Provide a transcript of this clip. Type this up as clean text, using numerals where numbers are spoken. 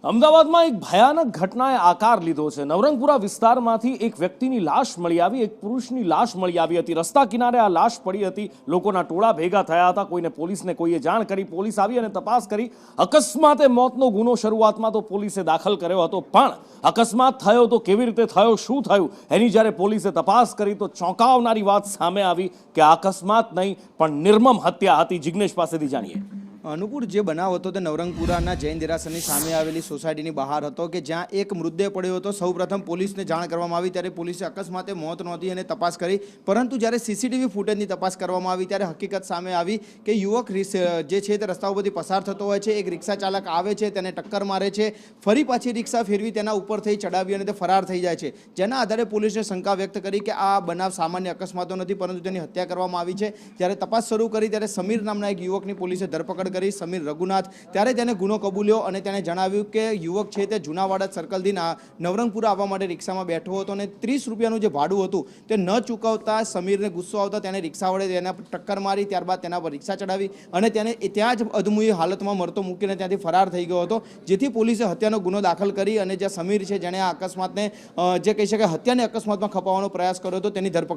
અમદાવાદમાં એક ભયાનક ઘટનાએ આકાર લીધો છે। નવરંગપુરા વિસ્તારમાંથી એક વ્યક્તિની લાશ મળી આવી, એક પુરુષની લાશ મળી આવી હતી। રસ્તા કિનારે આ લાશ પડી હતી। લોકોના ટોળા ભેગા થયા હતા। કોઈને પોલીસને કોઈએ જાણ કરી, પોલીસ આવી અને તપાસ કરી। અકસ્માતે મોતનો ગુનો શરૂઆતમાં તો પોલીસે દાખલ કર્યો હતો, પણ અકસ્માત થયો તો કેવી રીતે થયો, શું થયું એની જ્યારે પોલીસે તપાસ કરી તો ચોંકાવનારી વાત સામે આવી કે અકસ્માત નહીં પણ નિર્મમ હત્યા હતી। જિગ્નેશ પાસેથી જાણીએ। અનુકૂળ જે બનાવ હતો તે નવરંગપુરાના જૈન દેરાસરની સામે આવેલી સોસાયટીની બહાર હતો કે જ્યાં એક મૃતદેહ પડ્યો હતો। સૌપ્રથમ પોલીસને જાણ કરવામાં આવી ત્યારે પોલીસે અકસ્માતે મોત નોંધી અને તપાસ કરી, પરંતુ જ્યારે સીસીટીવી ફૂટેજની તપાસ કરવામાં આવી ત્યારે હકીકત સામે આવી કે યુવક જે છે તે રસ્તા ઉપરથી પસાર થતો હોય છે, એક રિક્ષા ચાલક આવે છે, તેને ટક્કર મારે છે, ફરી પાછી રિક્ષા ફેરવી તેના ઉપર થઈ ચડાવી અને તે ફરાર થઈ જાય છે। જેના આધારે પોલીસે શંકા વ્યક્ત કરી કે આ બનાવ સામાન્ય અકસ્માતો નથી પરંતુ તેની હત્યા કરવામાં આવી છે। જ્યારે તપાસ શરૂ કરી ત્યારે સમીર નામના એક યુવકની પોલીસે ધરપકડ કરી, સમીર રઘુનાથ। ત્યારે તેને ગુનો કબૂલ્યો અને તેણે જણાવ્યું કે યુવક છે તે જૂનાવાડા સર્કલથી નવરંગપુરા આવવા માટે રિક્ષામાં બેઠો હતો અને 30 રૂપિયાનું જે ભાડું હતું તે ન ચૂકવતા સમીરને ગુસ્સો આવતા તેને રિક્ષા વડે તેના ટક્કર મારી, ત્યારબાદ તેના પર રિક્ષા ચડાવી અને તેને ત્યાં જ અધમુઈ હાલતમાં મરતો મૂકીને ત્યાંથી ફરાર થઈ ગયો હતો। જેથી પોલીસે હત્યાનો ગુનો દાખલ કરી અને જે સમીર છે જેણે આ અકસ્માતને જે કહી શકાય હત્યાને અકસ્માતમાં ખપાવવાનો પ્રયાસ કર્યો હતો તેની ધરપકડ